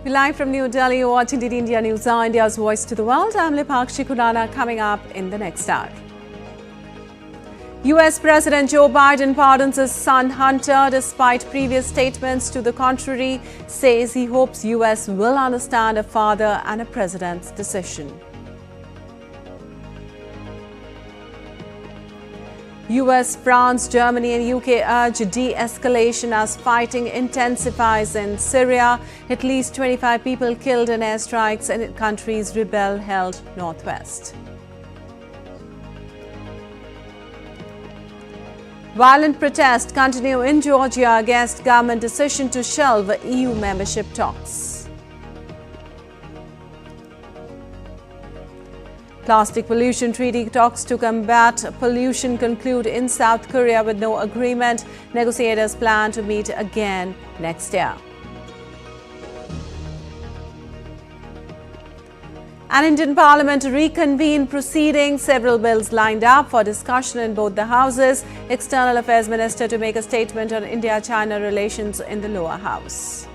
We're live from New Delhi, you're watching DD India News, India's voice to the world. I'm Lipakshi Khurana, coming up in the next hour. US President Joe Biden pardons his son Hunter despite previous statements to the contrary, says he hopes US will understand a father and a president's decision. US, France, Germany and UK urge de-escalation as fighting intensifies in Syria. At least 25 people killed in airstrikes in the country's rebel-held northwest. Violent protests continue in Georgia against government decision to shelve EU membership talks. Plastic pollution treaty talks to combat pollution conclude in South Korea with no agreement. Negotiators plan to meet again next year. An Indian Parliament reconvened proceedings. Several bills lined up for discussion in both the houses. External Affairs Minister to make a statement on India-China relations in the lower house.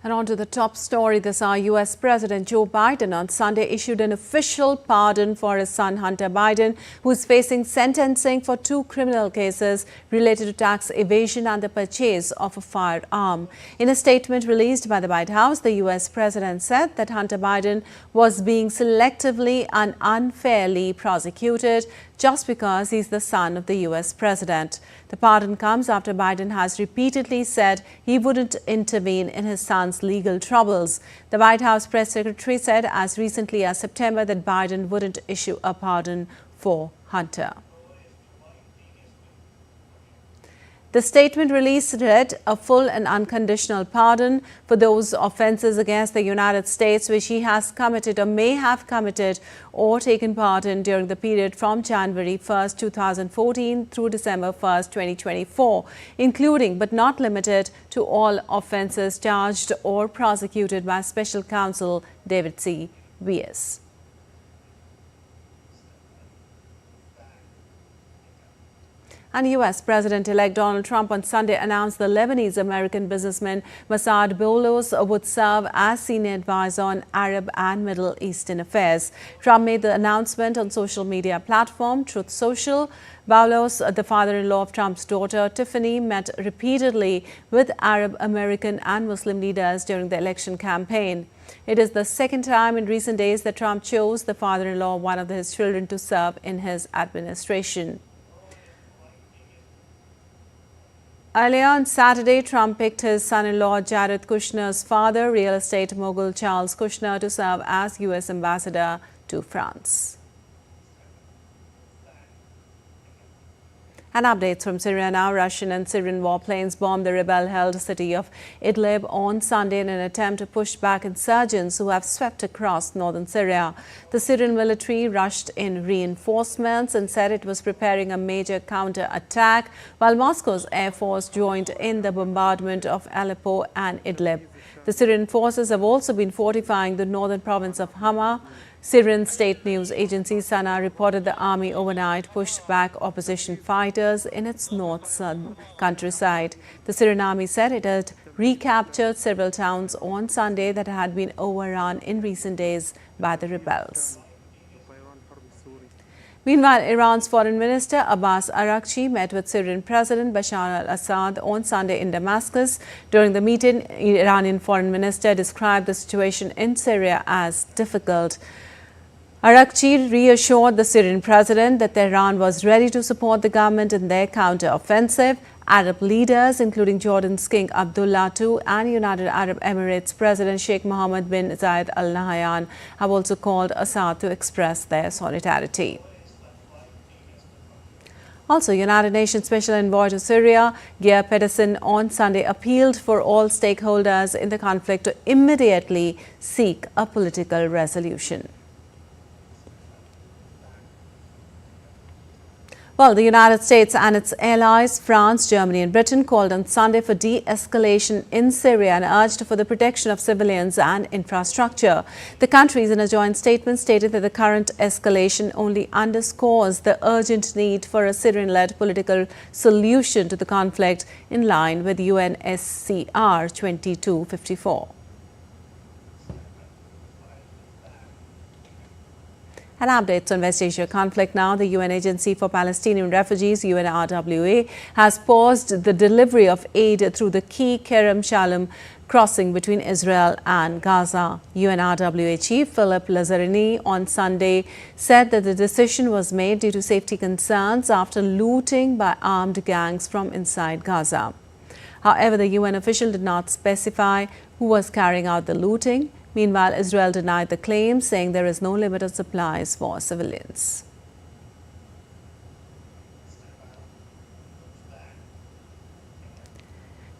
And on to the top story this hour. US President Joe Biden on Sunday issued an official pardon for his son Hunter Biden, who is facing sentencing for 2 criminal cases related to tax evasion and the purchase of a firearm. In a statement released by the White House, the US President said that Hunter Biden was being selectively and unfairly prosecuted just because he's the son of the US President. The pardon comes after Biden has repeatedly said he wouldn't intervene in his son's legal troubles. The White House press secretary said as recently as September that Biden wouldn't issue a pardon for Hunter. The statement released read a full and unconditional pardon for those offences against the United States which he has committed or may have committed or taken part in during the period from January 1, 2014 through December 1, 2024, including but not limited to all offences charged or prosecuted by Special Counsel David C. Weiss. And US President-elect Donald Trump on Sunday announced the Lebanese-American businessman Massad Boulos would serve as senior advisor on Arab and Middle Eastern affairs. Trump made the announcement on social media platform Truth Social. Boulos, the father-in-law of Trump's daughter Tiffany, met repeatedly with Arab American and Muslim leaders during the election campaign. It is the second time in recent days that Trump chose the father-in-law of one of his children to serve in his administration. Earlier on Saturday, Trump picked his son-in-law Jared Kushner's father, real estate mogul Charles Kushner, to serve as U.S. ambassador to France. And updates from Syria now. Russian and Syrian warplanes bombed the rebel-held city of Idlib on Sunday in an attempt to push back insurgents who have swept across northern Syria. The Syrian military rushed in reinforcements and said it was preparing a major counter-attack, while Moscow's air force joined in the bombardment of Aleppo and Idlib. The Syrian forces have also been fortifying the northern province of Hama. Syrian state news agency Sana reported the army overnight pushed back opposition fighters in its north-southern countryside. The Syrian army said it had recaptured several towns on Sunday that had been overrun in recent days by the rebels. Meanwhile, Iran's Foreign Minister Abbas Araghchi met with Syrian President Bashar al-Assad on Sunday in Damascus. During the meeting, Iranian Foreign Minister described the situation in Syria as difficult. Araghchi reassured the Syrian president that Tehran was ready to support the government in their counter-offensive. Arab leaders, including Jordan's King Abdullah II and United Arab Emirates President Sheikh Mohammed bin Zayed Al Nahyan, have also called Assad to express their solidarity. Also, United Nations Special Envoy to Syria, Geir Pedersen, on Sunday appealed for all stakeholders in the conflict to immediately seek a political resolution. Well, the United States and its allies, France, Germany and Britain, called on Sunday for de-escalation in Syria and urged for the protection of civilians and infrastructure. The countries in a joint statement stated that the current escalation only underscores the urgent need for a Syrian-led political solution to the conflict in line with UNSCR 2254. And updates on West Asia conflict now. The UN Agency for Palestinian Refugees, UNRWA, has paused the delivery of aid through the key Kerem Shalom crossing between Israel and Gaza. UNRWA Chief Philip Lazzarini on Sunday said that the decision was made due to safety concerns after looting by armed gangs from inside Gaza. However, the UN official did not specify who was carrying out the looting. Meanwhile, Israel denied the claim, saying there is no limit on supplies for civilians.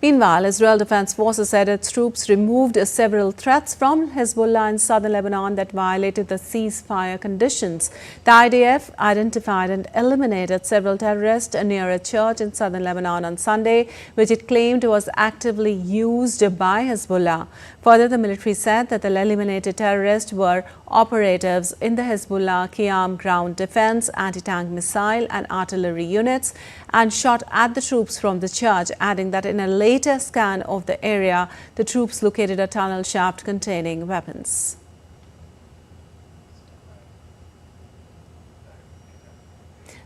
Meanwhile, Israel Defense Forces said its troops removed several threats from Hezbollah in southern Lebanon that violated the ceasefire conditions. The IDF identified and eliminated several terrorists near a church in southern Lebanon on Sunday, which it claimed was actively used by Hezbollah. Further, the military said that the eliminated terrorists were operatives in the Hezbollah Qiyam ground defense, anti-tank missile and artillery units and shot at the troops from the church, adding that in a later scan of the area, the troops located a tunnel shaft containing weapons.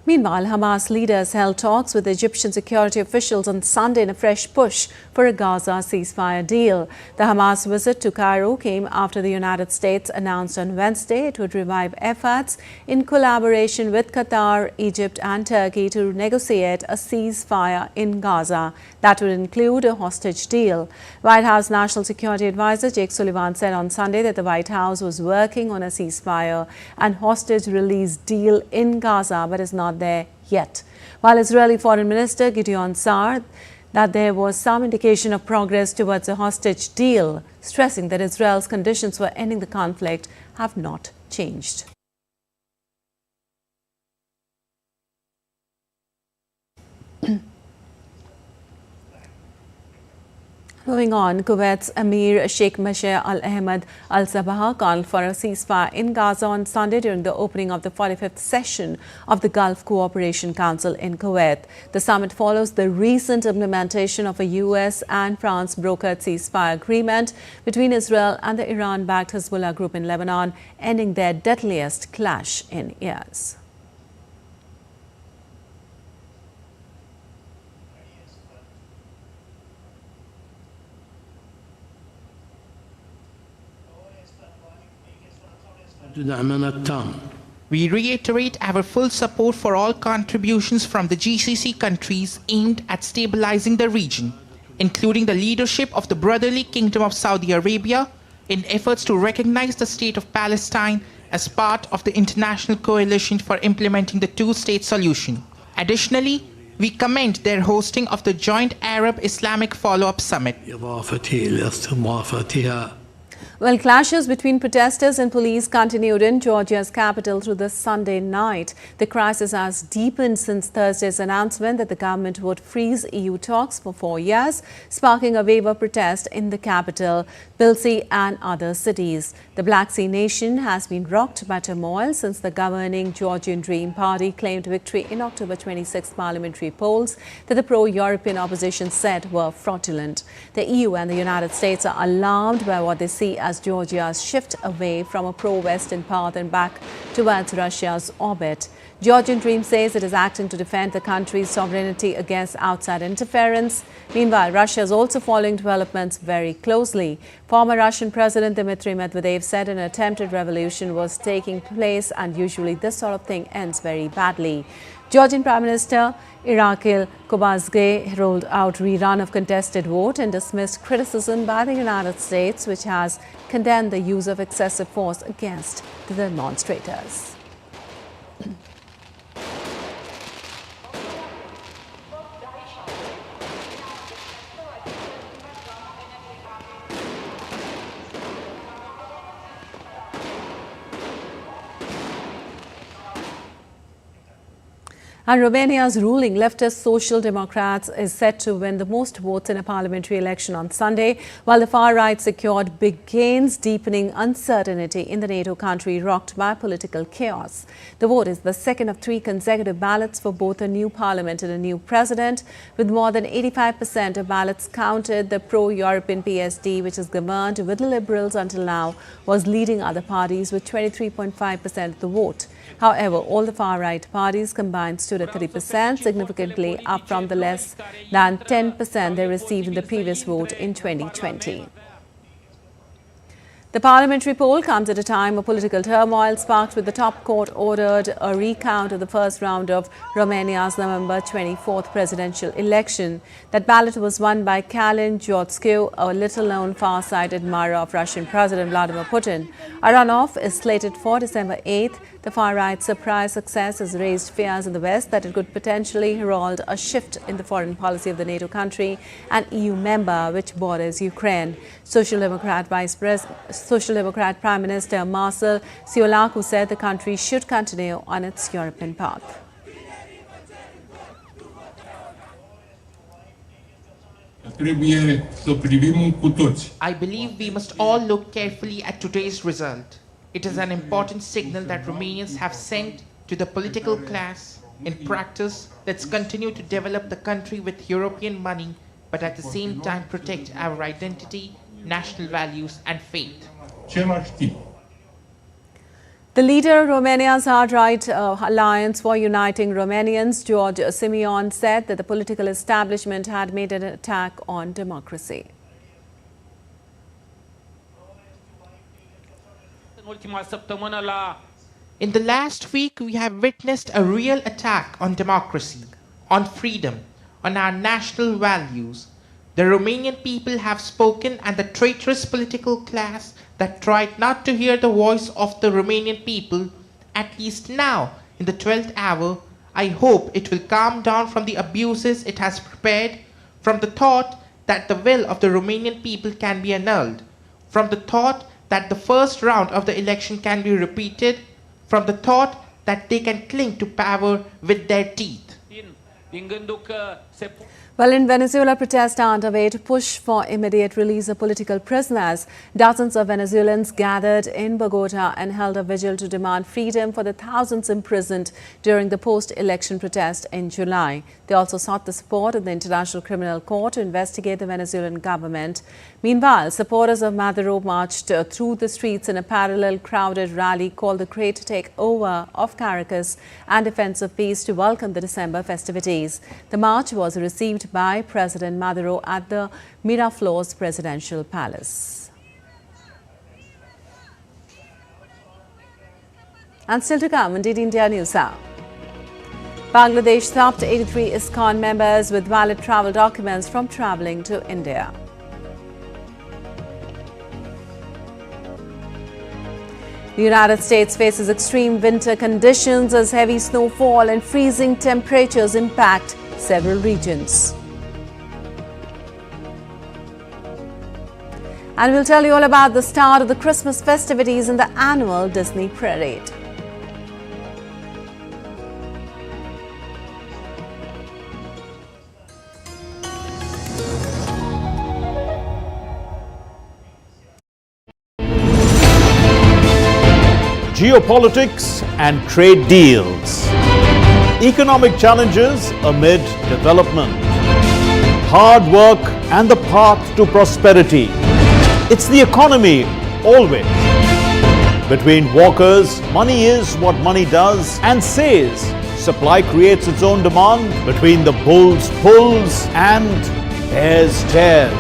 Meanwhile, Hamas leaders held talks with Egyptian security officials on Sunday in a fresh push for a Gaza ceasefire deal. The Hamas visit to Cairo came after the United States announced on Wednesday it would revive efforts in collaboration with Qatar, Egypt and Turkey to negotiate a ceasefire in Gaza that would include a hostage deal. White House National Security Advisor Jake Sullivan said on Sunday that the White House was working on a ceasefire and hostage release deal in Gaza, but is not there yet. While Israeli Foreign Minister Gideon Sa'ar that there was some indication of progress towards a hostage deal, stressing that Israel's conditions for ending the conflict have not changed. Moving on, Kuwait's Emir Sheikh Masheh Al Ahmed Al Sabah called for a ceasefire in Gaza on Sunday during the opening of the 45th session of the Gulf Cooperation Council in Kuwait. The summit follows the recent implementation of a US and France brokered ceasefire agreement between Israel and the Iran-backed Hezbollah group in Lebanon, ending their deadliest clash in years. We reiterate our full support for all contributions from the GCC countries aimed at stabilizing the region, including the leadership of the Brotherly Kingdom of Saudi Arabia in efforts to recognize the state of Palestine as part of the international coalition for implementing the two-state solution. Additionally, we commend their hosting of the joint Arab-Islamic follow-up summit. Well, clashes between protesters and police continued in Georgia's capital through the Sunday night. The crisis has deepened since Thursday's announcement that the government would freeze EU talks for 4 years, sparking a wave of protest in the capital, Tbilisi and other cities. The Black Sea nation has been rocked by turmoil since the governing Georgian Dream Party claimed victory in October 26 parliamentary polls that the pro-European opposition said were fraudulent. The EU and the United States are alarmed by what they see as Georgia's shift away from a pro-Western path and back towards Russia's orbit. Georgian Dream says it is acting to defend the country's sovereignty against outside interference. Meanwhile, Russia is also following developments very closely. Former Russian President Dmitry Medvedev said an attempted revolution was taking place and usually this sort of thing ends very badly. Georgian Prime Minister Irakli Kobazge rolled out rerun of contested vote and dismissed criticism by the United States, which has condemned the use of excessive force against the demonstrators. And Romania's ruling leftist Social Democrats is set to win the most votes in a parliamentary election on Sunday, while the far right secured big gains, deepening uncertainty in the NATO country rocked by political chaos. The vote is the second of 3 consecutive ballots for both a new parliament and a new president. With more than 85% of ballots counted, the pro-European PSD, which has governed with the Liberals until now, was leading other parties with 23.5% of the vote. However, all the far-right parties combined stood at 30%, significantly up from the less than 10% they received in the previous vote in 2020. The parliamentary poll comes at a time of political turmoil sparked with the top court ordered a recount of the first round of Romania's November 24th presidential election. That ballot was won by Călin Georgescu, a little-known far-side admirer of Russian President Vladimir Putin. A runoff is slated for December 8th. The far-right surprise success has raised fears in the West that it could potentially herald a shift in the foreign policy of the NATO country, an EU member which borders Ukraine. Social Democrat Prime Minister Marcel Ciolacu said the country should continue on its European path. I believe we must all look carefully at today's result. It is an important signal that Romanians have sent to the political class. In practice, let's continue to develop the country with European money, but at the same time protect our identity, national values and faith. The leader of Romania's hard-right Alliance for Uniting Romanians, George Simion, said that the political establishment had made an attack on democracy. In the last week, we have witnessed a real attack on democracy, on freedom, on our national values. The Romanian people have spoken, and the traitorous political class that tried not to hear the voice of the Romanian people, at least now, in the 12th hour, I hope it will calm down from the abuses it has prepared, from the thought that the will of the Romanian people can be annulled, from the thought that the first round of the election can be repeated, from the thought that they can cling to power with their teeth. Well, in Venezuela, protests are underway to push for immediate release of political prisoners. Dozens of Venezuelans gathered in Bogota and held a vigil to demand freedom for the thousands imprisoned during the post-election protest in July. They also sought the support of the International Criminal Court to investigate the Venezuelan government. Meanwhile, supporters of Maduro marched through the streets in a parallel crowded rally called the Great Takeover of Caracas and Defense of Peace to welcome the December festivities. The march was received by President Maduro at the Miraflores Presidential Palace. And still to come on DD India News Hour. Bangladesh stopped 83 ISKCON members with valid travel documents from travelling to India. The United States faces extreme winter conditions as heavy snowfall and freezing temperatures impact several regions. And we'll tell you all about the start of the Christmas festivities in the annual Disney Parade. Geopolitics and trade deals. Economic challenges amid development. Hard work and the path to prosperity. It's the economy always. Between walkers, money is what money does and says. Supply creates its own demand. Between the bulls pulls and bears tears.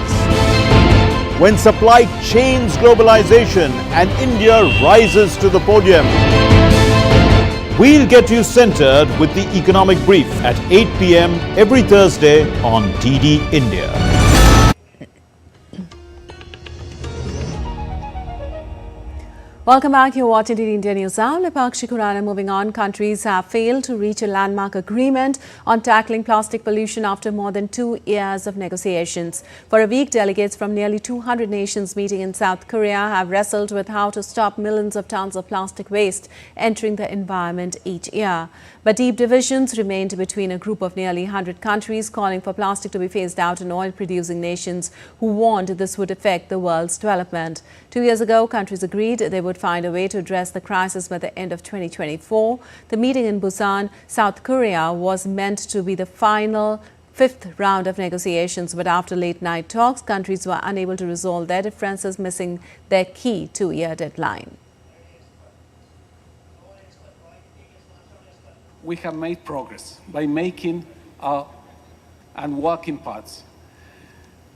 When supply chains globalization and India rises to the podium. We'll get you centered with the Economic Brief at 8 p.m. every Thursday on DD India. Welcome back. You're watching DD India News Now. Lepakshi Khurana. Moving on, countries have failed to reach a landmark agreement on tackling plastic pollution after more than 2 years of negotiations. For a week, delegates from nearly 200 nations meeting in South Korea have wrestled with how to stop millions of tons of plastic waste entering the environment each year. But deep divisions remained between a group of nearly 100 countries calling for plastic to be phased out and oil-producing nations who warned this would affect the world's development. 2 years ago, countries agreed they would find a way to address the crisis by the end of 2024. The meeting in Busan, South Korea, was meant to be the final 5th round of negotiations, but after late-night talks, countries were unable to resolve their differences, missing their key 2-year deadline. We have made progress by making and walking paths.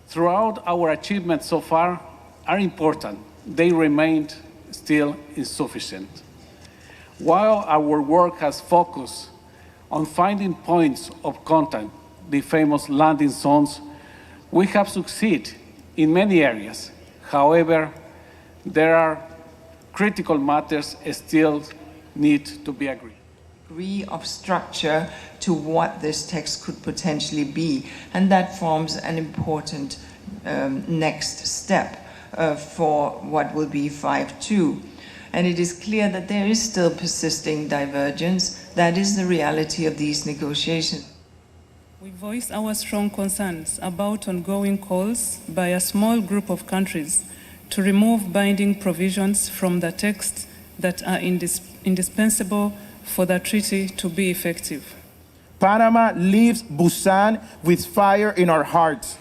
Throughout our achievements so far are important. They remained still insufficient. While our work has focused on finding points of contact, the famous landing zones, we have succeeded in many areas. However, there are critical matters still need to be agreed. Degree of structure to what this text could potentially be, and that forms an important next step for what will be 5.2. And it is clear that there is still persisting divergence. That is the reality of these negotiations. We voice our strong concerns about ongoing calls by a small group of countries to remove binding provisions from the text that are indispensable for the treaty to be effective. Panama leaves Busan with fire in our hearts.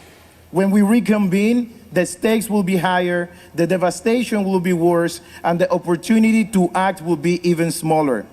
When we reconvene, the stakes will be higher, the devastation will be worse, and the opportunity to act will be even smaller.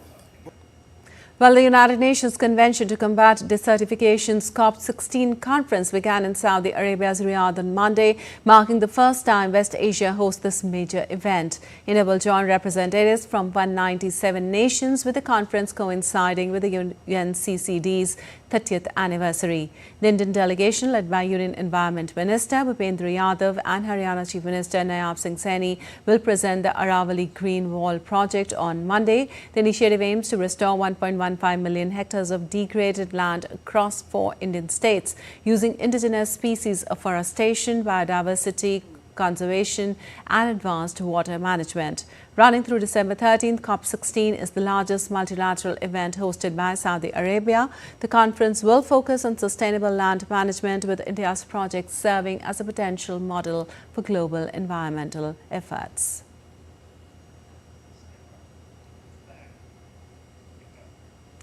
Well, the United Nations Convention to Combat Desertification's COP16 conference began in Saudi Arabia's Riyadh on Monday, marking the first time West Asia hosts this major event. It will join representatives from 197 nations, with the conference coinciding with the UNCCD's 30th anniversary. The Indian delegation, led by Union Environment Minister Bhupendra Yadav and Haryana Chief Minister Nayab Singh Saini, will present the Aravali Green Wall project on Monday. The initiative aims to restore 1.15 million hectares of degraded land across 4 Indian states using indigenous species afforestation, biodiversity conservation and advanced water management. Running through December 13th, COP16 is the largest multilateral event hosted by Saudi Arabia. The conference will focus on sustainable land management, with India's project serving as a potential model for global environmental efforts.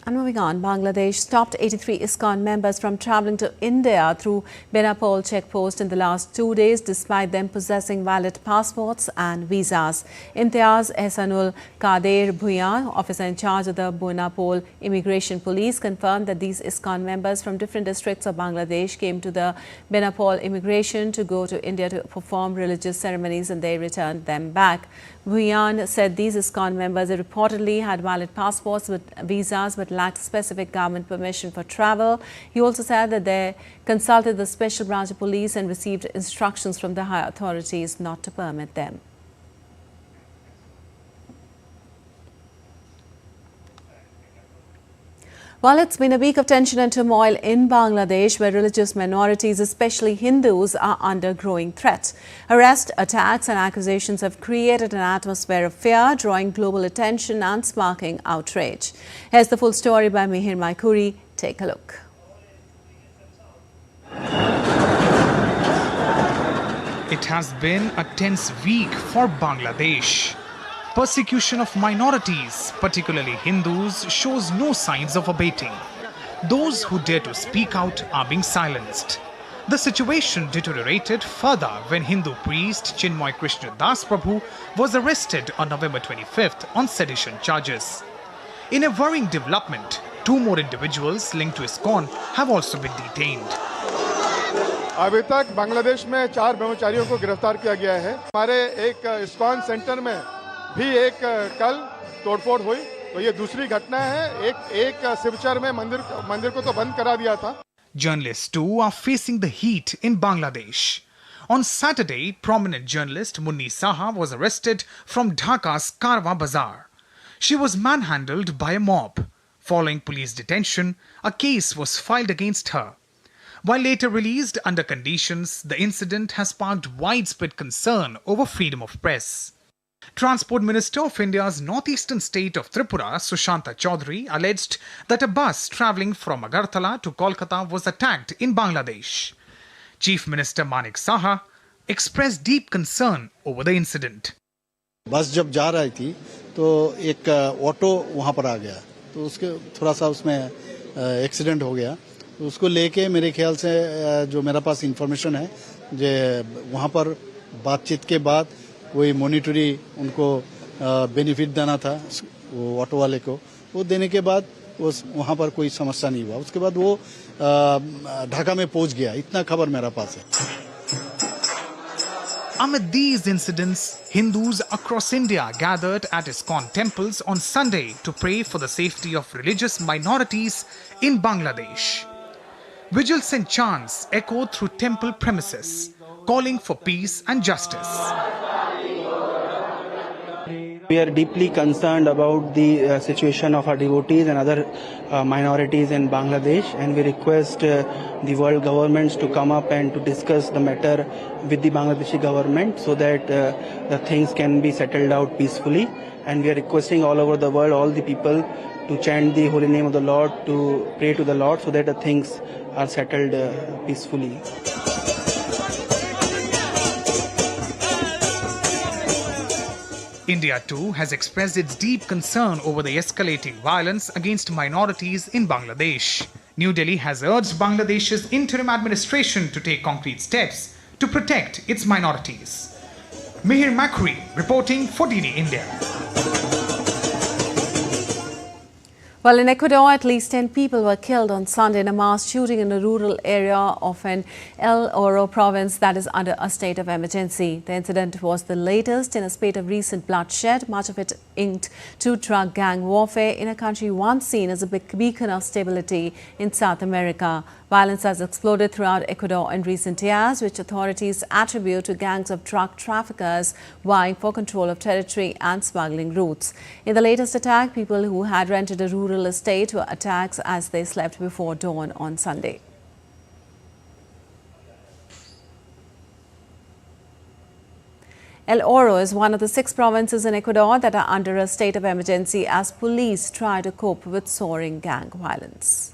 And moving on, Bangladesh stopped 83 ISKCON members from travelling to India through Benapole checkpost in the last 2 days, despite them possessing valid passports and visas. Imtiaz Ehsanul Kader Bhuyan, officer in charge of the Benapole Immigration Police, confirmed that these ISKCON members from different districts of Bangladesh came to the Benapole immigration to go to India to perform religious ceremonies, and they returned them back. Bhuyan said these ISKCON members reportedly had valid passports with visas but lacked specific government permission for travel. He also said that they consulted the Special Branch of Police and received instructions from the higher authorities not to permit them. Well, it's been a week of tension and turmoil in Bangladesh, where religious minorities, especially Hindus, are under growing threat. Arrests, attacks and accusations have created an atmosphere of fear, drawing global attention and sparking outrage. Here's the full story by Mihir Maikuri. Take a look. It has been a tense week for Bangladesh. Persecution of minorities, particularly Hindus, shows no signs of abating. Those who dare to speak out are being silenced. The situation deteriorated further when Hindu priest Chinmoy Krishna Das Prabhu was arrested on November 25th on sedition charges. In a worrying development, 2 more individuals linked to ISKCON have also been detained. अभी तक बांग्लादेश में 4 ब्रह्मचारियों को गिरफ्तार किया गया है। हमारे एक ISKCON सेंटर में भी एक कल तोड़फोड़ हुई, तो ये दूसरी घटना है। एक शिवचर में मंदिर को तो बंद करा दिया था। Journalists too are facing the heat in Bangladesh. On Saturday, prominent journalist Munni Saha was arrested from Dhaka's Karwa Bazaar. She was manhandled by a mob. Following police detention, a case was filed against her. While later released under conditions, the incident has sparked widespread concern over freedom of press. Transport Minister of India's northeastern state of Tripura, Sushanta Chaudhary, alleged that a bus travelling from Agartala to Kolkata was attacked in Bangladesh. Chief Minister Manik Saha expressed deep concern over the incident. बस जब जा रही थी तो एक auto वहाँ पर आ गया तो उसके थोड़ा सा उसमें एक्सीडेंट हो गया तो उसको लेके मेरे ख्याल से जो मेरा पास इंफॉर्मेशन है जो वहाँ पर बातचीत के बाद कोई मॉनिटरी उनको बेनिफिट देना था वो ऑटो वाले को वो देने के बाद वहाँ पर कोई समस्या नहीं हुआ उसके बाद वो ढाका में पहुँच गया इतना खबर मेरा पास है. Amid these incidents, Hindus across India gathered at ISKCON temples on Sunday to pray for the safety of religious minorities in Bangladesh. Vigils and chants echoed through temple premises, calling for peace and justice. We are deeply concerned about the situation of our devotees and other minorities in Bangladesh, and we request the world governments to come up and to discuss the matter with the Bangladeshi government so that the things can be settled out peacefully. And we are requesting all over the world, all the people to chant the holy name of the Lord, to pray to the Lord so that the things are settled peacefully. India too has expressed its deep concern over the escalating violence against minorities in Bangladesh. New Delhi has urged Bangladesh's interim administration to take concrete steps to protect its minorities. Mihir Makri reporting for DD India. Well, in Ecuador, at least 10 people were killed on Sunday in a mass shooting in a rural area of an El Oro province that is under a state of emergency. The incident was the latest in a spate of recent bloodshed, much of it inked to drug gang warfare in a country once seen as a beacon of stability in South America. Violence has exploded throughout Ecuador in recent years, which authorities attribute to gangs of drug traffickers vying for control of territory and smuggling routes. In the latest attack, people who had rented a rural estate were attacked as they slept before dawn on Sunday. El Oro is one of the 6 provinces in Ecuador that are under a state of emergency as police try to cope with soaring gang violence.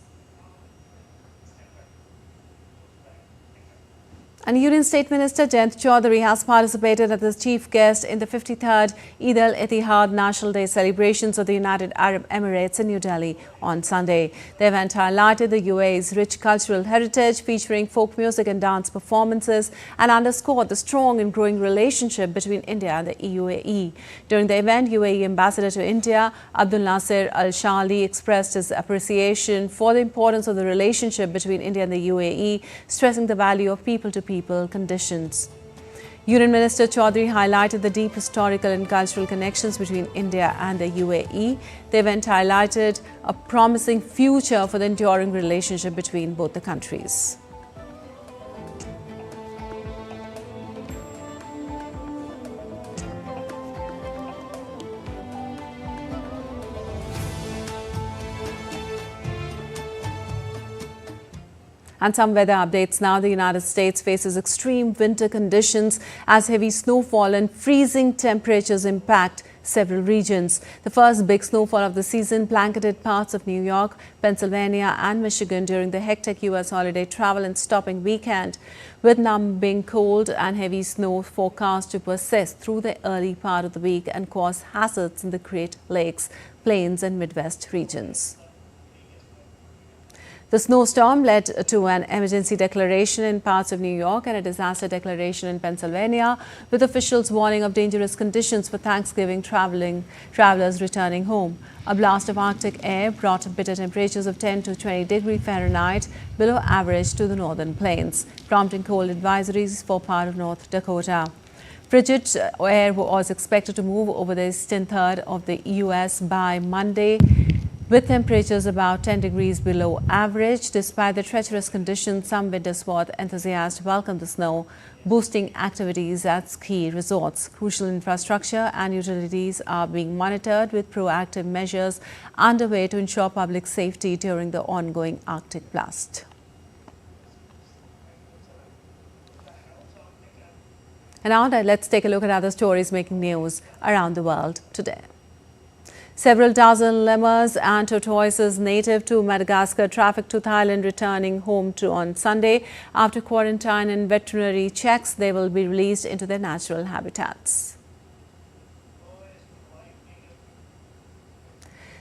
And Union State Minister Jayant Chaudhary has participated as the chief guest in the 53rd Eid al-Ittihad National Day celebrations of the United Arab Emirates in New Delhi on Sunday. The event highlighted the UAE's rich cultural heritage, featuring folk music and dance performances, and underscored the strong and growing relationship between India and the UAE. During the event, UAE Ambassador to India, Abdul Nasir Al-Shali, expressed his appreciation for the importance of the relationship between India and the UAE, stressing the value of people-to-people conditions. Union Minister Chaudhary highlighted the deep historical and cultural connections between India and the UAE. The event highlighted a promising future for the enduring relationship between both the countries. And some weather updates now. The United States faces extreme winter conditions as heavy snowfall and freezing temperatures impact several regions. The first big snowfall of the season blanketed parts of New York, Pennsylvania and Michigan during the hectic U.S. holiday travel and stopping weekend, with numbing cold and heavy snow forecast to persist through the early part of the week and cause hazards in the Great Lakes, Plains and Midwest regions. The snowstorm led to an emergency declaration in parts of New York and a disaster declaration in Pennsylvania, with officials warning of dangerous conditions for Thanksgiving travelers returning home. A blast of Arctic air brought bitter temperatures of 10 to 20 degrees Fahrenheit below average to the northern plains, prompting cold advisories for part of North Dakota. Frigid air was expected to move over the eastern third of the U.S. by Monday, With temperatures about 10 degrees below average, despite the treacherous conditions, some winter sport enthusiasts welcome the snow, boosting activities at ski resorts. Crucial infrastructure and utilities are being monitored with proactive measures underway to ensure public safety during the ongoing Arctic blast. And now let's take a look at other stories making news around the world today. Several dozen lemurs and tortoises native to Madagascar trafficked to Thailand returning home on Sunday. After quarantine and veterinary checks, they will be released into their natural habitats.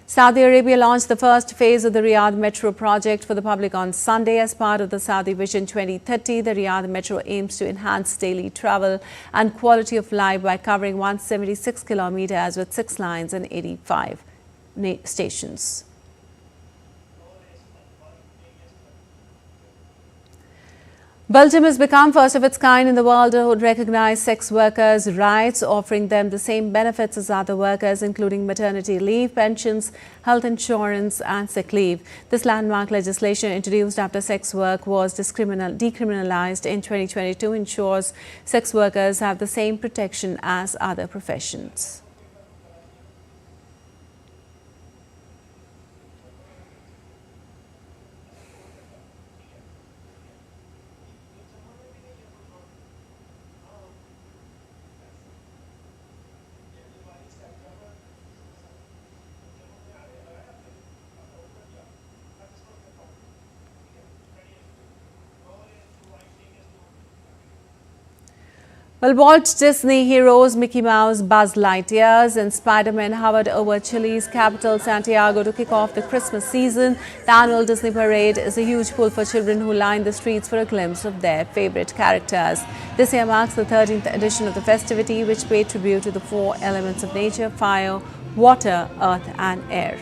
Saudi Arabia launched the first phase of the Riyadh Metro project for the public on Sunday. As part of the Saudi Vision 2030, the Riyadh Metro aims to enhance daily travel and quality of life by covering 176 kilometers with 6 lines and 85 stations. Belgium has become first of its kind in the world to recognize sex workers' rights, offering them the same benefits as other workers, including maternity leave, pensions, health insurance and sick leave. This landmark legislation, introduced after sex work was decriminalized in 2022, ensures sex workers have the same protection as other professions. Well, Walt Disney heroes Mickey Mouse, Buzz Lightyear and Spider-Man hovered over Chile's capital, Santiago, to kick off the Christmas season. The annual Disney parade is a huge pull for children who line the streets for a glimpse of their favorite characters. This year marks the 13th edition of the festivity, which paid tribute to the 4 elements of nature: fire, water, earth and air.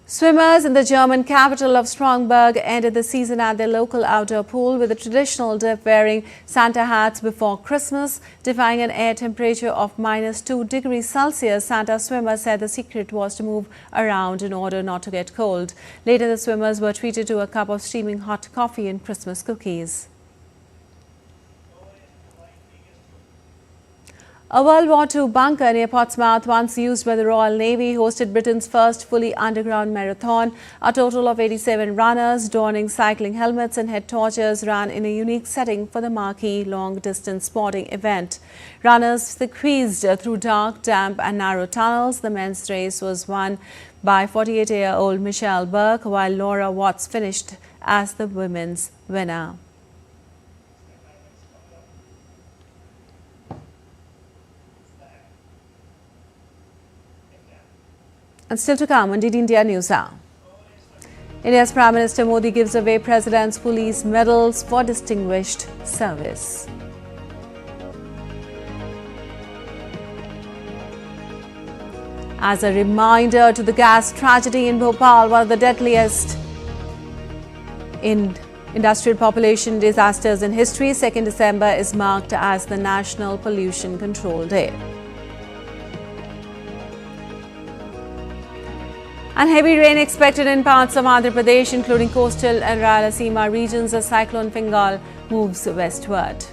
Swimmers in the German capital of Strasbourg ended the season at their local outdoor pool with a traditional dip, wearing Santa hats before Christmas. Defying an air temperature of -2 degrees Celsius, Santa swimmers said the secret was to move around in order not to get cold. Later, the swimmers were treated to a cup of steaming hot coffee and Christmas cookies. A World War II bunker near Portsmouth, once used by the Royal Navy, hosted Britain's first fully underground marathon. A total of 87 runners, donning cycling helmets and head torches, ran in a unique setting for the marquee long-distance sporting event. Runners squeezed through dark, damp and narrow tunnels. The men's race was won by 48-year-old Michelle Burke, while Laura Watts finished as the women's winner. And still to come on DD India News Hour. India's Prime Minister Modi gives away President's Police Medals for distinguished service. As a reminder to the gas tragedy in Bhopal, one of the deadliest in industrial population disasters in history, 2nd December is marked as the National Pollution Control Day. And heavy rain expected in parts of Andhra Pradesh, including coastal and Rayalaseema regions, as cyclone Fingal moves westward.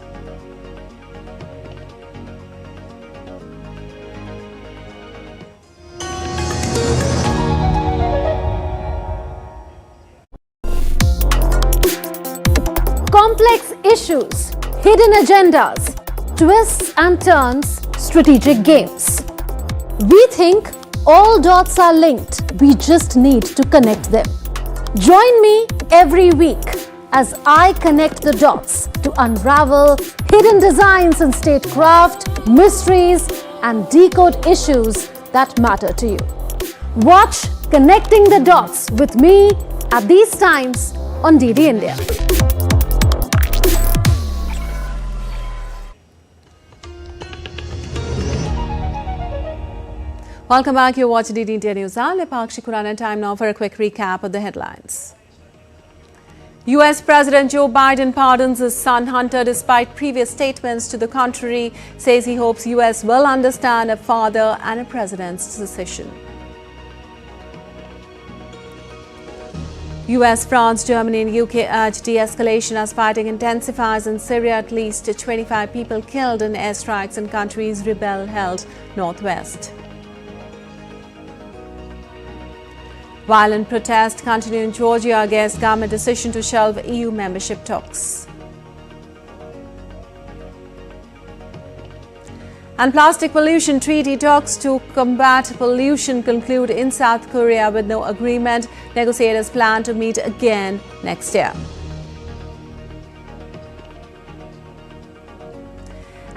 Complex issues, hidden agendas, twists and turns, strategic games. We think all dots are linked. We just need to connect them. Join me every week as I connect the dots to unravel hidden designs in statecraft, mysteries, and decode issues that matter to you. Watch Connecting the Dots with me at these times on DD India. Welcome back. You're watching DD India News. I'm Lepakshi Kurana. Time now for a quick recap of the headlines. US President Joe Biden pardons his son Hunter despite previous statements to the contrary, says he hopes US will understand a father and a president's decision. US, France, Germany and UK urge de-escalation as fighting intensifies in Syria. At least 25 people killed in airstrikes in countries rebel-held northwest. Violent protests continue in Georgia against government decision to shelve EU membership talks. And plastic pollution treaty talks to combat pollution conclude in South Korea with no agreement. Negotiators plan to meet again next year.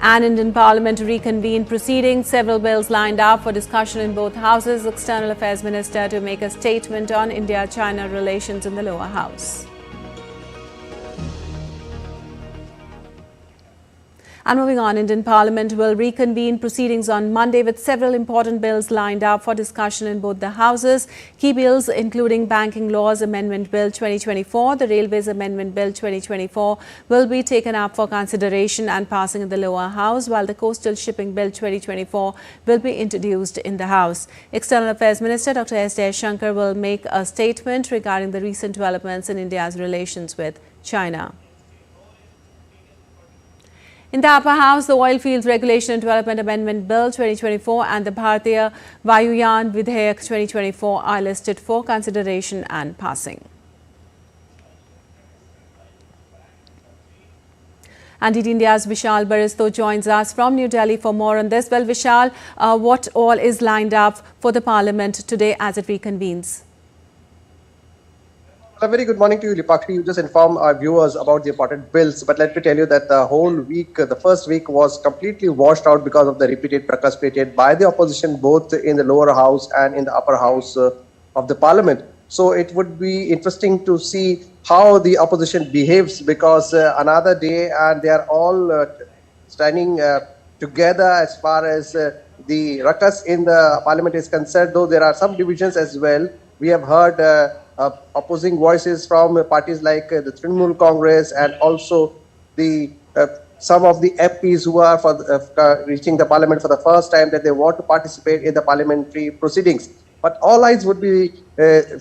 And Indian Parliament reconvened proceedings. Several bills lined up for discussion in both houses. External Affairs Minister to make a statement on India-China relations in the lower house. And moving on, Indian Parliament will reconvene proceedings on Monday with several important bills lined up for discussion in both the houses. Key bills including Banking Laws Amendment Bill 2024, the Railways Amendment Bill 2024 will be taken up for consideration and passing in the lower house, while the Coastal Shipping Bill 2024 will be introduced in the House. External Affairs Minister Dr. S. Jaishankar will make a statement regarding the recent developments in India's relations with China. In the upper house, the Oil Fields Regulation and Development Amendment Bill 2024 and the Bharatiya Vayuyan Vidhayak 2024 are listed for consideration and passing. And DD India's Vishal Baristo joins us from New Delhi for more on this. Well, Vishal, what all is lined up for the Parliament today as it reconvenes? A very good morning to you, Lipakshi. You just informed our viewers about the important bills, but let me tell you that the whole week, the first week was completely washed out because of the repeated fracas created by the opposition, both in the lower house and in the upper house of the parliament. So it would be interesting to see how the opposition behaves, because another day and they are all standing together as far as the ruckus in the parliament is concerned, though there are some divisions as well. We have heard opposing voices from parties like the Trinamool Congress and also the some of the MPs who are for reaching the parliament for the first time, that they want to participate in the parliamentary proceedings. But all eyes would be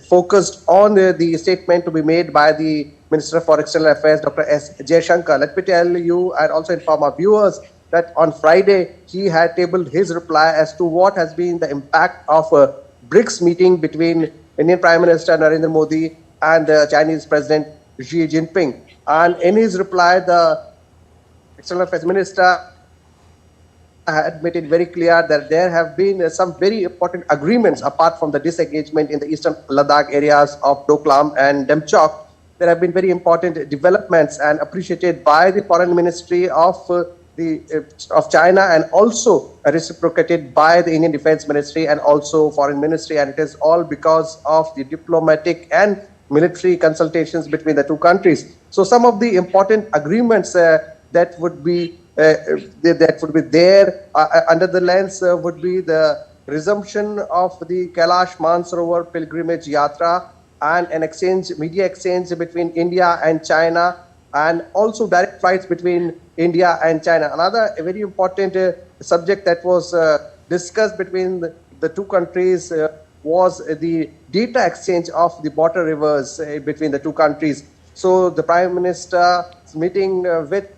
focused on the statement to be made by the Minister for External Affairs, Dr. S. Jaishankar. Let me tell you and also inform our viewers that on Friday, he had tabled his reply as to what has been the impact of a BRICS meeting between Indian Prime Minister Narendra Modi and Chinese President Xi Jinping. And in his reply, the External Affairs Minister had made it very clear that there have been some very important agreements apart from the disengagement in the eastern Ladakh areas of Doklam and Demchok. There have been very important developments and appreciated by the Foreign Ministry of China, and also reciprocated by the Indian Defense Ministry and also Foreign Ministry, and it is all because of the diplomatic and military consultations between the two countries. So some of the important agreements that would be there under the lens would be the resumption of the Kailash Mansarovar pilgrimage yatra and an media exchange between India and China, and also direct flights between India and China. Another very important subject that was discussed between the two countries was the data exchange of the border rivers between the two countries. So the Prime Minister's meeting with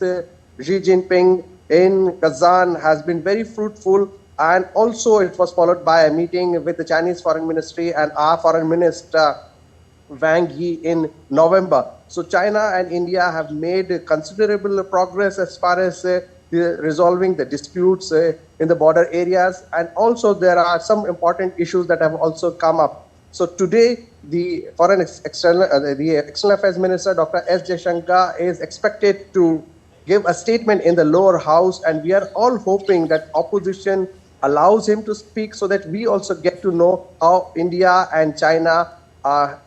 Xi Jinping in Kazan has been very fruitful, and also it was followed by a meeting with the Chinese Foreign Ministry and our Foreign Minister Wang Yi in November. So China and India have made considerable progress as far as resolving the disputes in the border areas, and also there are some important issues that have also come up. So today, the External Affairs Minister Dr. S. Jaishankar is expected to give a statement in the lower house, and we are all hoping that opposition allows him to speak so that we also get to know how India and China,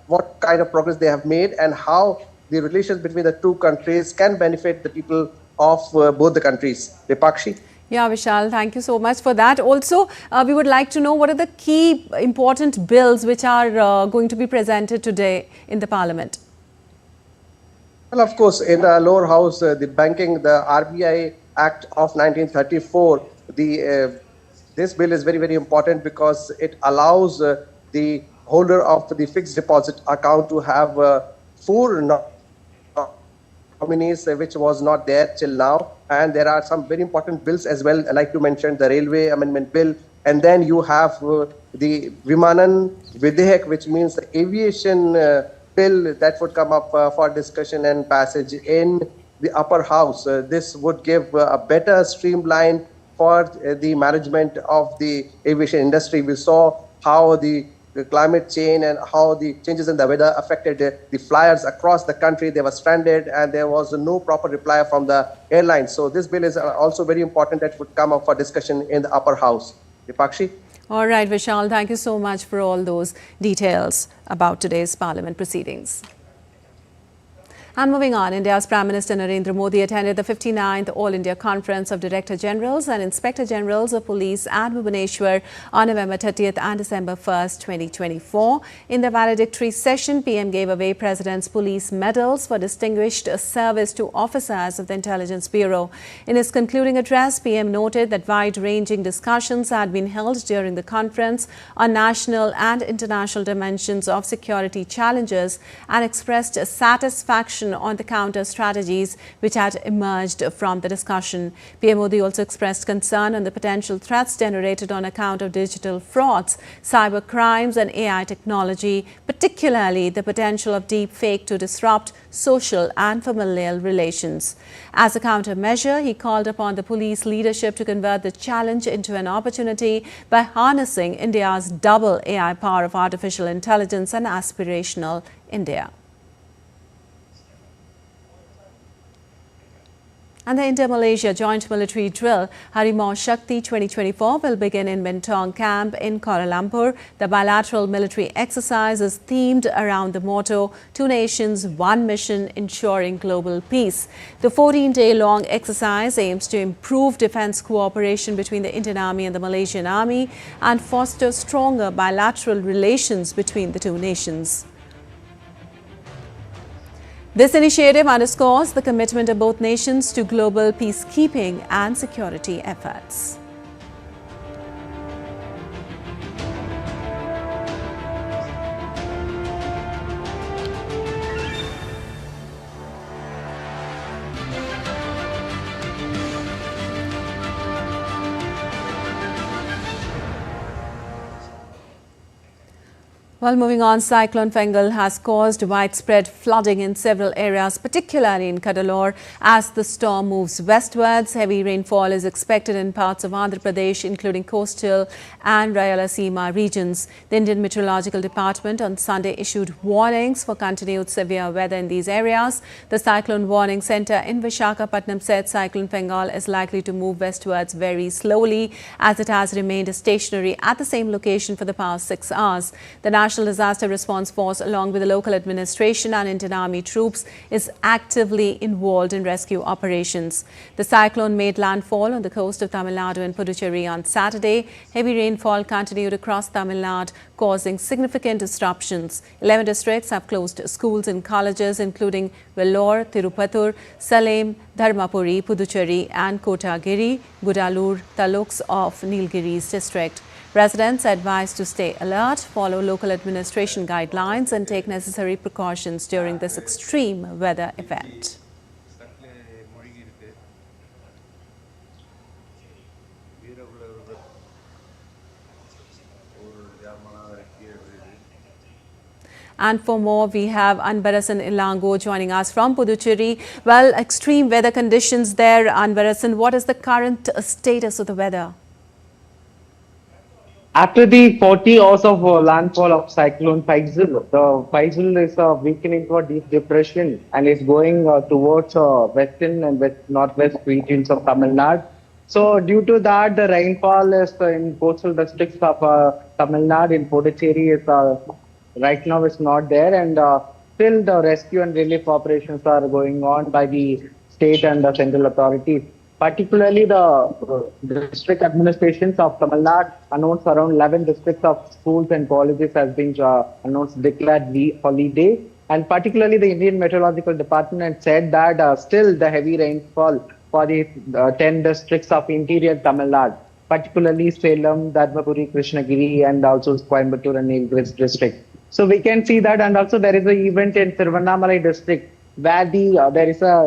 what kind of progress they have made, and how the relations between the two countries can benefit the people of both the countries. Dipakshi? Yeah, Vishal, thank you so much for that. Also, we would like to know what are the key important bills which are going to be presented today in the Parliament. Well, of course, in the lower house, the RBI Act of 1934, this bill is very, very important because it allows the holder of the fixed deposit account to have four nominees, which was not there till now. And there are some very important bills as well, like you mentioned, the Railway Amendment Bill. And then you have the Vimanan Vidhek, which means the aviation bill that would come up for discussion and passage in the upper house. This would give a better streamline for the management of the aviation industry. We saw how the climate change and how the changes in the weather affected the flyers across the country. They were stranded and there was no proper reply from the airlines. So this bill is also very important that would come up for discussion in the upper house. Dipakshi? All right, Vishal, thank you so much for all those details about today's Parliament proceedings. And moving on, India's Prime Minister Narendra Modi attended the 59th All India Conference of Director Generals and Inspector Generals of Police at Bhubaneswar on November 30th and December 1st, 2024. In the valedictory session, PM gave away President's Police Medals for distinguished service to officers of the Intelligence Bureau. In his concluding address, PM noted that wide-ranging discussions had been held during the conference on national and international dimensions of security challenges and expressed satisfaction on the counter strategies which had emerged from the discussion. PM Modi also expressed concern on the potential threats generated on account of digital frauds, cyber crimes and AI technology, particularly the potential of deep fake to disrupt social and familial relations. As a countermeasure, he called upon the police leadership to convert the challenge into an opportunity by harnessing India's double AI power of artificial intelligence and aspirational India. And the India-Malaysia Joint Military Drill Harimau Shakti 2024 will begin in Bentong Camp in Kuala Lumpur. The bilateral military exercise is themed around the motto, "Two Nations, One Mission, Ensuring Global Peace." The 14-day-long exercise aims to improve defense cooperation between the Indian Army and the Malaysian Army and foster stronger bilateral relations between the two nations. This initiative underscores the commitment of both nations to global peacekeeping and security efforts. Well, moving on, Cyclone Fengal has caused widespread flooding in several areas, particularly in Cuddalore. As the storm moves westwards, heavy rainfall is expected in parts of Andhra Pradesh, including coastal and Rayalaseema regions. The Indian Meteorological Department on Sunday issued warnings for continued severe weather in these areas. The Cyclone Warning Centre in Visakhapatnam said Cyclone Fengal is likely to move westwards very slowly, as it has remained stationary at the same location for the past 6 hours. The National Disaster Response Force, along with the local administration and Indian Army troops, is actively involved in rescue operations. The cyclone made landfall on the coast of Tamil Nadu and Puducherry on Saturday. Heavy rainfall continued across Tamil Nadu, causing significant disruptions. 11 districts have closed schools and colleges, including Vellore, Tirupathur, Salem, Dharmapuri, Puducherry and Kotagiri, Gudalur taluks of Nilgiris district. Residents are advised to stay alert, follow local administration guidelines and take necessary precautions during this extreme weather event. And for more, we have Anbarasan Ilango joining us from Puducherry. Well, extreme weather conditions there, Anbarasan. What is the current status of the weather? After the 40 hours of landfall of Cyclone Faisal, the Faisal is weakening to a deep depression and is going towards western and northwest regions of Tamil Nadu. So due to that, the rainfall is in coastal districts of Tamil Nadu in Puducherry is right now is not there, and still the rescue and relief operations are going on by the state and the central authorities. Particularly, the district administrations of Tamil Nadu announced around 11 districts of schools and colleges has been announced declared holiday. And particularly, the Indian Meteorological Department said that still the heavy rainfall for the 10 districts of interior Tamil Nadu, particularly Salem, Dharmapuri, Krishnagiri, and also Coimbatore and Nilgiris district. So we can see that, and also there is an event in Tiruvannamalai district where there is a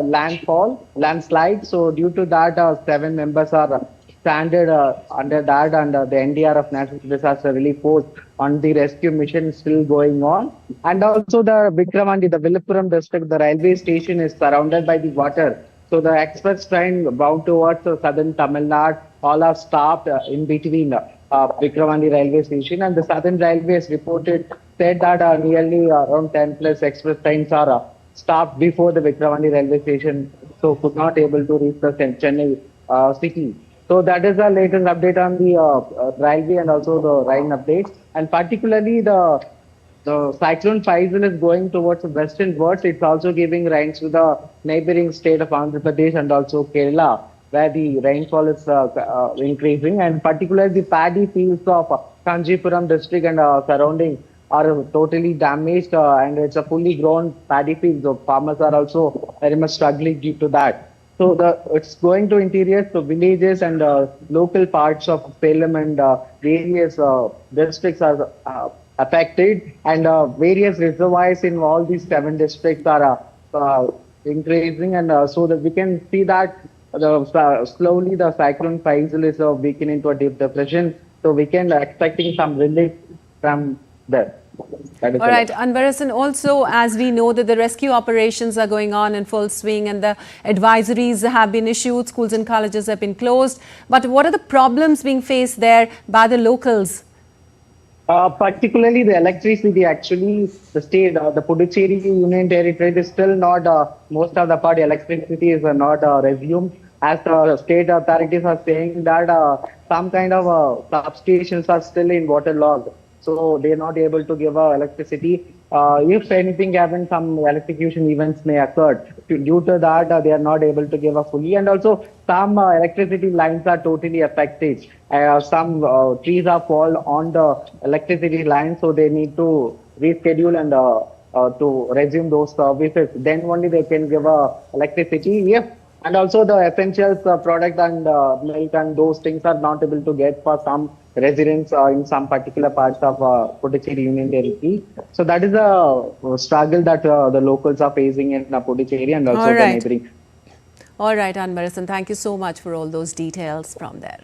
landslide. So due to that, 7 members are stranded under that, and the NDRF National Disaster Relief Force on the rescue mission is still going on. And also the Vikramandi, the Viluppuram district, the railway station is surrounded by the water. So the express train bound towards southern Tamil Nadu all are stopped in between Vikramandi railway station, and the Southern Railways said that nearly around 10 plus express trains are stopped before the Vikramandi railway station, so could not able to reach the Chennai city. So that is the latest update on the railway and also the rain updates. And particularly the cyclone Faisal is going towards the westernwards. It's also giving rains to the neighboring state of Andhra Pradesh and also Kerala, where the rainfall is increasing. And particularly the paddy fields of Kanjipuram district and surrounding are totally damaged, and it's a fully grown paddy field. So farmers are also very much struggling due to that. So it's going to interior, so villages and local parts of Salem and various districts are affected, and various reservoirs in all these 7 districts are increasing, and so that we can see that slowly the cyclone Faisal is weakening to a deep depression. So we can expecting some relief from there. All right, Anbarasan, also as we know that the rescue operations are going on in full swing and the advisories have been issued, schools and colleges have been closed. But what are the problems being faced there by the locals? Particularly the electricity, actually, the state, the Puducherry Union Territory is still not, most of the part electricity is not resumed, as the state authorities are saying that some kind of substations are still in waterlogged. So they are not able to give electricity. If anything happens, some electrocution events may occur. Due to that, they are not able to give fully. And also, some electricity lines are totally affected. Some trees are fall on the electricity line, so they need to reschedule and to resume those services. Then only they can give electricity. And also the essentials product and milk and those things are not able to get for some residents in some particular parts of Puducherry Union Territory. So that is a struggle that the locals are facing in Puducherry and also the neighboring. All right, Anbarasan, thank you so much for all those details from there.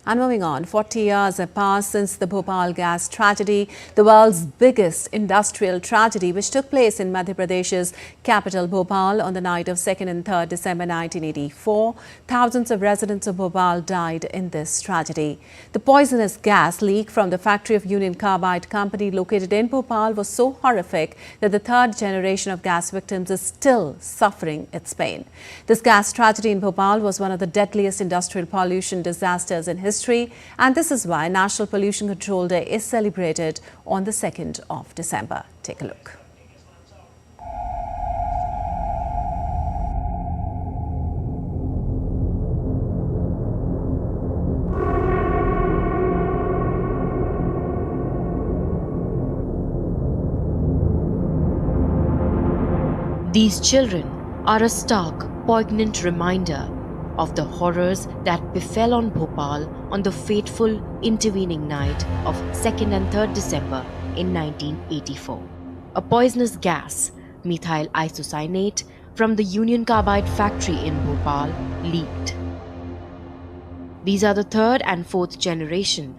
And moving on, 40 years have passed since the Bhopal gas tragedy, the world's biggest industrial tragedy, which took place in Madhya Pradesh's capital Bhopal on the night of 2nd and 3rd December 1984. Thousands of residents of Bhopal died in this tragedy. The poisonous gas leak from the factory of Union Carbide Company located in Bhopal was so horrific that the 3rd generation of gas victims is still suffering its pain. This gas tragedy in Bhopal was one of the deadliest industrial pollution disasters in history, and this is why National Pollution Control Day is celebrated on the 2nd of December. Take a look. These children are a stark, poignant reminder of the horrors that befell on Bhopal on the fateful intervening night of 2nd and 3rd December in 1984. A poisonous gas, methyl isocyanate, from the Union Carbide factory in Bhopal leaked. These are the 3rd and 4th generation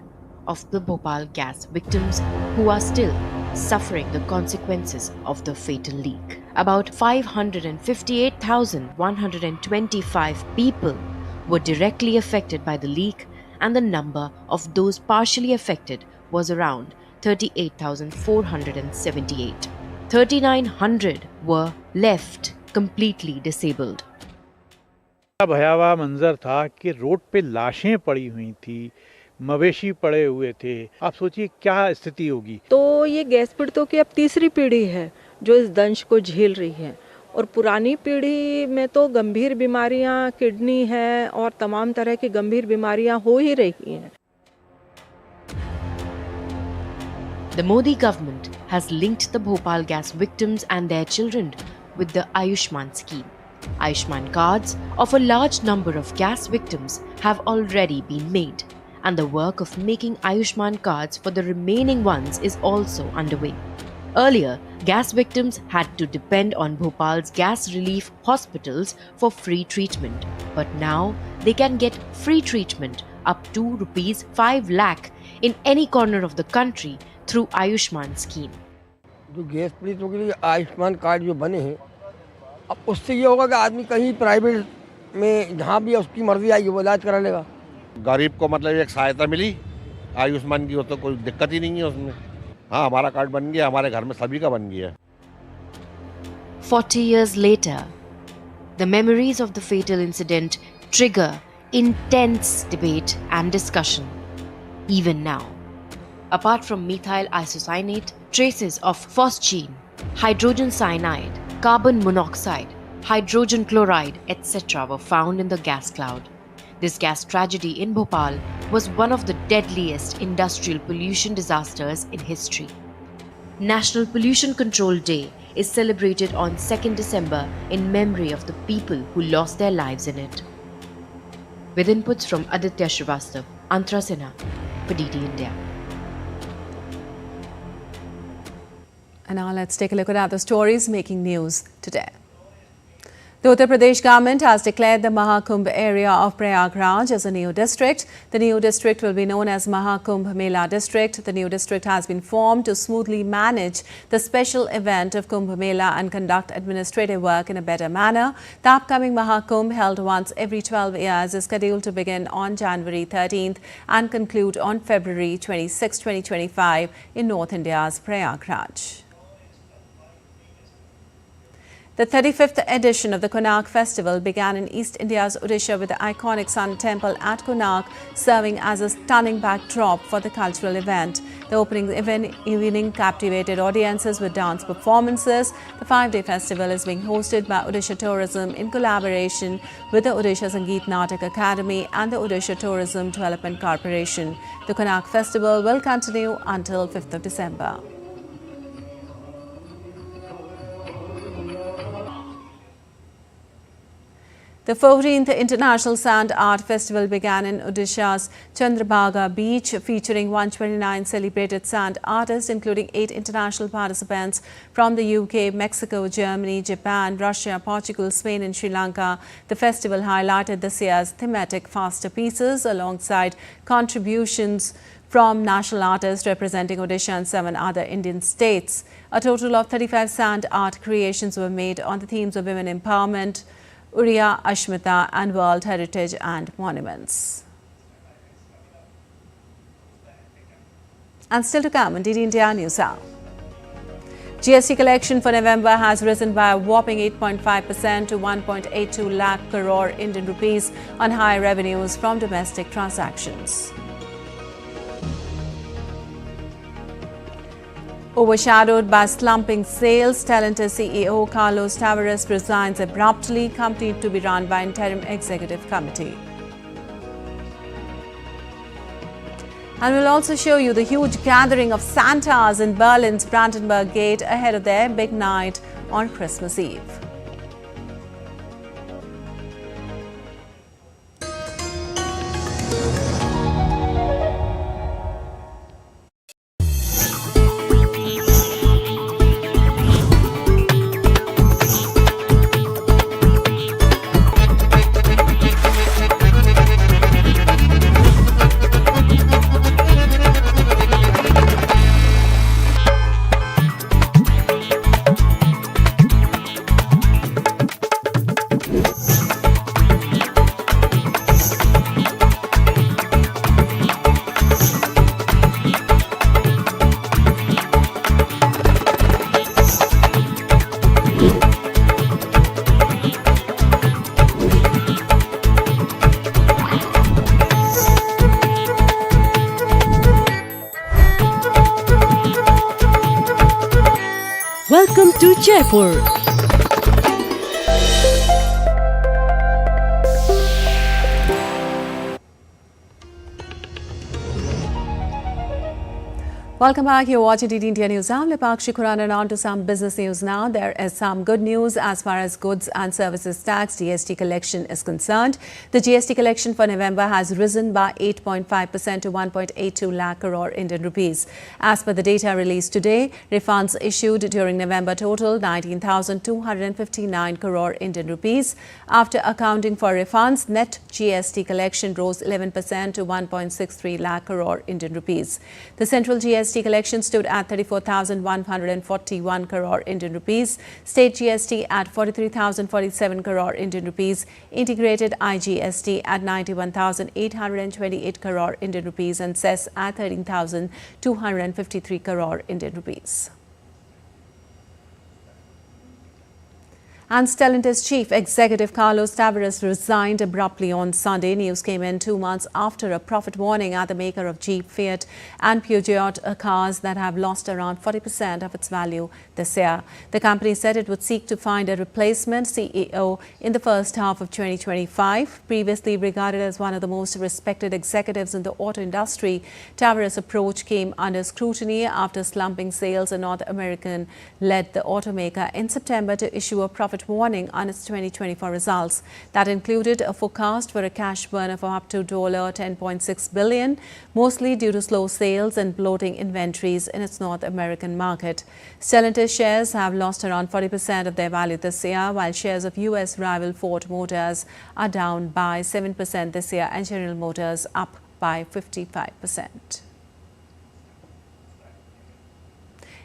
of the Bhopal gas victims who are still suffering the consequences of the fatal leak. About 558,125 people were directly affected by the leak, and the number of those partially affected was around 38,478. 3,900 were left completely disabled. भयावह मंजर था कि road पे लाशें पड़ी हुई थी, मवेशी पड़े हुए थे। आप सोचिए क्या स्थिति होगी। तो ये गैस पीड़ितों की अब तीसरी पीढ़ी है जो इस दंश को झेल रही है, और पुरानी पीढ़ी में तो गंभीर बीमारियां किडनी है और तमाम तरह की गंभीर बीमारियां हो ही रही हैं। The Modi government has linked the Bhopal gas victims and their children with the Ayushman scheme. Ayushman cards of a large number of gas victims have already been made, and the work of making Ayushman cards for the remaining ones is also underway. Earlier, gas victims had to depend on Bhopal's gas relief hospitals for free treatment, but now they can get free treatment up to rupees 5 lakh in any corner of the country through Ayushman scheme. जो gas पीड़ितों के लिए Ayushman card जो बने हैं, अब उससे ये होगा कि आदमी कहीं प्राइवेट में जहाँ भी उसकी मर्जी आएगी वो इलाज करा लेगा। गरीब को मतलब एक सहायता मिली आयुष्मान की, हो तो कोई दिक्कत ही नहीं है उसमें। हाँ, हमारा कार्ड बन गया, हमारे घर में सभी का बन गया। 40 years later, the memories of the fatal incident trigger intense debate and discussion. Even now, apart from methyl isocyanate, traces of phosgene, hydrogen cyanide, carbon monoxide, hydrogen chloride, etc. were found in the gas cloud. This gas tragedy in Bhopal was one of the deadliest industrial pollution disasters in history. National Pollution Control Day is celebrated on 2nd December in memory of the people who lost their lives in it. With inputs from Aditya Srivastav, Antara Sinha, for DD India. And now let's take a look at other stories making news today. The Uttar Pradesh government has declared the Mahakumbh area of Prayagraj as a new district. The new district will be known as Mahakumbh Mela district. The new district has been formed to smoothly manage the special event of Kumbh Mela and conduct administrative work in a better manner. The upcoming Mahakumbh, held once every 12 years, is scheduled to begin on January 13th and conclude on February 26, 2025 in North India's Prayagraj. The 35th edition of the Konark Festival began in East India's Odisha with the iconic Sun Temple at Konark serving as a stunning backdrop for the cultural event. The opening evening captivated audiences with dance performances. The 5-day festival is being hosted by Odisha Tourism in collaboration with the Odisha Sangeet Natak Academy and the Odisha Tourism Development Corporation. The Konark Festival will continue until 5th of December. The 14th International Sand Art Festival began in Odisha's Chandrabhaga Beach, featuring 129 celebrated sand artists, including 8 international participants from the UK, Mexico, Germany, Japan, Russia, Portugal, Spain and Sri Lanka. The festival highlighted this year's thematic masterpieces alongside contributions from national artists representing Odisha and 7 other Indian states. A total of 35 sand art creations were made on the themes of women empowerment, Uriya, Ashmita and World Heritage and Monuments. And still to come on DD India News Hour. GST collection for November has risen by a whopping 8.5% to 1.82 lakh crore Indian rupees on higher revenues from domestic transactions. Overshadowed by slumping sales, Stellantis CEO Carlos Tavares resigns abruptly, company to be run by interim executive committee. And we'll also show you the huge gathering of Santas in Berlin's Brandenburg Gate ahead of their big night on Christmas Eve. Welcome to Jaipur. Welcome back. You're watching DD India News. I'm Lipakshi Khuranan. On to some business news now. There is some good news as far as goods and services tax GST collection is concerned. The GST collection for November has risen by 8.5% to 1.82 lakh crore Indian rupees. As per the data released today, refunds issued during November total 19,259 crore Indian rupees. After accounting for refunds, net GST collection rose 11% to 1.63 lakh crore Indian rupees. The central GST collection stood at 34,141 crore Indian rupees, state GST at 43,047 crore Indian rupees, integrated IGST at 91,828 crore Indian rupees and cess at 13,253 crore Indian rupees. And Stellantis chief executive Carlos Tavares resigned abruptly on Sunday. News came in 2 months after a profit warning at the maker of Jeep, Fiat and Peugeot cars that have lost around 40% of its value this year. The company said it would seek to find a replacement CEO in the first half of 2025. Previously regarded as one of the most respected executives in the auto industry, Tavares' approach came under scrutiny after slumping sales in North America led the automaker in September to issue a profit warning on its 2024 results. That included a forecast for a cash burn of up to $10.6 billion, mostly due to slow sales and bloating inventories in its North American market. Stellantis shares have lost around 40% of their value this year, while shares of US rival Ford Motors are down by 7% this year and General Motors up by 55%.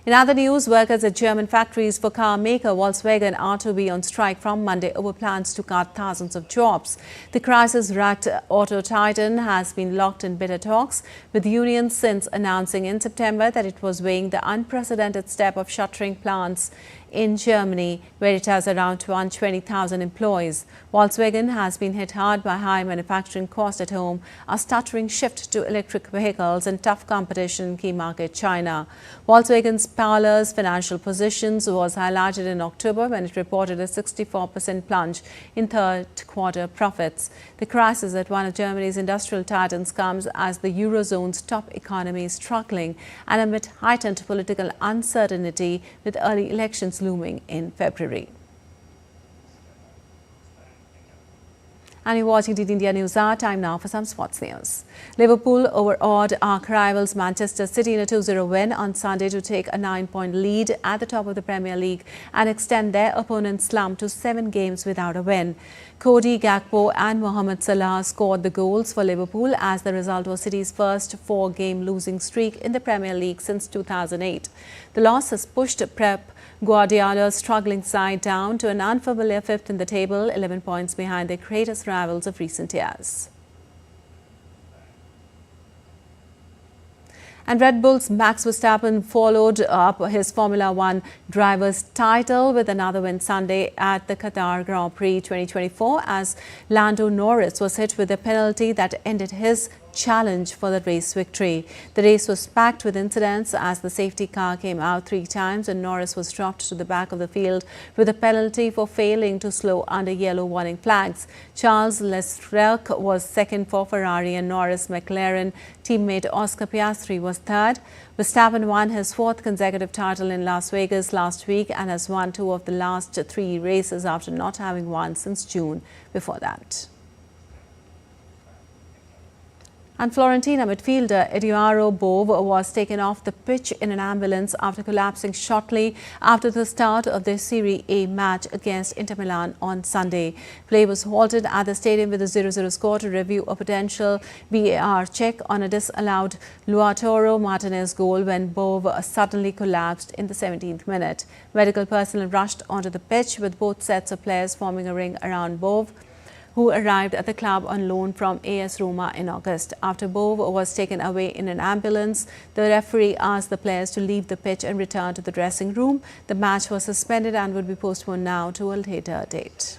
In other news, workers at German factories for car maker Volkswagen are to be on strike from Monday over plans to cut thousands of jobs. The crisis-racked auto titan has been locked in bitter talks with unions since announcing in September that it was weighing the unprecedented step of shuttering plants in Germany, where it has around 120,000 employees. Volkswagen has been hit hard by high manufacturing costs at home, a stuttering shift to electric vehicles and tough competition in key market China. Volkswagen's parlous financial positions was highlighted in October when it reported a 64% plunge in third quarter profits. The crisis at one of Germany's industrial titans comes as the Eurozone's top economy is struggling and amid heightened political uncertainty with early elections looming in February. And you're watching DD India News Hour. Time now for some sports news. Liverpool overawed arch rivals Manchester City in a 2-0 win on Sunday to take a 9-point lead at the top of the Premier League and extend their opponent's slump to 7 games without a win. Cody Gakpo and Mohamed Salah scored the goals for Liverpool as the result was City's first 4-game losing streak in the Premier League since 2008. The loss has pushed Pep Guardiola's struggling side down to an unfamiliar 5th in the table, 11 points behind their greatest rivals of recent years. And Red Bull's Max Verstappen followed up his Formula One driver's title with another win Sunday at the Qatar Grand Prix 2024 as Lando Norris was hit with a penalty that ended his challenge for the race victory. The race was packed with incidents as the safety car came out 3 times and Norris was dropped to the back of the field with a penalty for failing to slow under yellow warning flags. Charles Leclerc was second for Ferrari and Norris' McLaren teammate Oscar Piastri was third. Verstappen won his 4th consecutive title in Las Vegas last week and has won 2 of the last 3 races after not having won since June before that. And Florentina midfielder Eduardo Bove was taken off the pitch in an ambulance after collapsing shortly after the start of their Serie A match against Inter Milan on Sunday. Play was halted at the stadium with a 0-0 score to review a potential VAR check on a disallowed Lautaro Martinez goal when Bove suddenly collapsed in the 17th minute. Medical personnel rushed onto the pitch with both sets of players forming a ring around Bove, who arrived at the club on loan from AS Roma in August. After Bove was taken away in an ambulance, the referee asked the players to leave the pitch and return to the dressing room. The match was suspended and would be postponed now to a later date.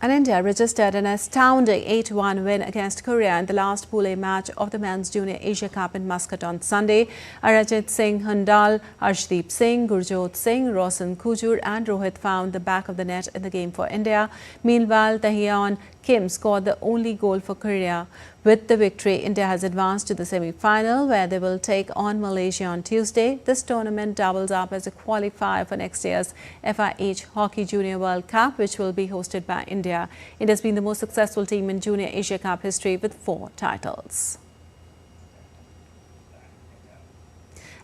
And India registered an astounding 8-1 win against Korea in the last Pool A match of the Men's Junior Asia Cup in Muscat on Sunday. Arajit Singh Hundal, Arshdeep Singh, Gurjot Singh, Roshan Kujur and Rohit found the back of the net in the game for India. Meanwhile, Tahiyan Kim scored the only goal for Korea. With the victory, India has advanced to the semi-final where they will take on Malaysia on Tuesday. This tournament doubles up as a qualifier for next year's FIH Hockey Junior World Cup, which will be hosted by India. It has been the most successful team in Junior Asia Cup history with 4 titles.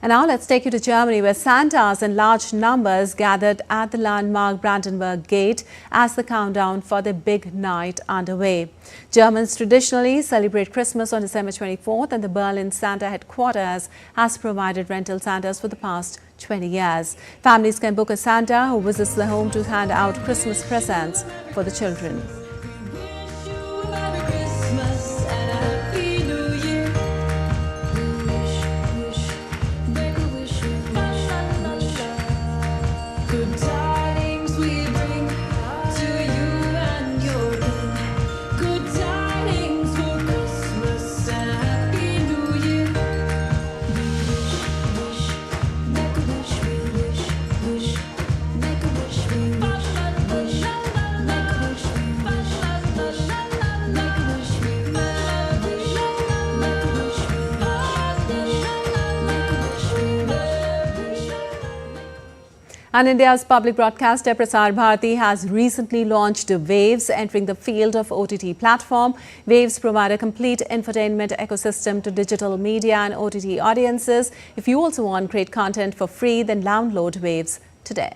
And now let's take you to Germany, where Santas in large numbers gathered at the landmark Brandenburg Gate as the countdown for the big night underway. Germans traditionally celebrate Christmas on December 24th, and the Berlin Santa headquarters has provided rental Santas for the past 20 years. Families can book a Santa who visits the home to hand out Christmas presents for the children. And India's public broadcaster Prasar Bharati has recently launched Waves, entering the field of OTT platform. Waves provide a complete infotainment ecosystem to digital media and OTT audiences. If you also want great content for free, then download Waves today.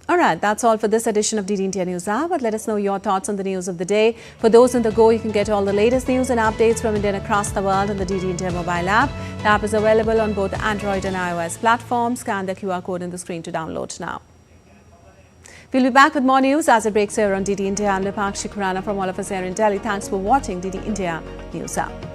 All right, that's all for this edition of DD India News Hour. But let us know your thoughts on the news of the day. For those on the go, you can get all the latest news and updates from India and across the world on the DD India mobile app. The app is available on both Android and iOS platforms. Scan the QR code on the screen to download now. We'll be back with more news as it breaks here on DD India. I'm Lipakshi Khurana from all of us here in Delhi. Thanks for watching DD India News Hour.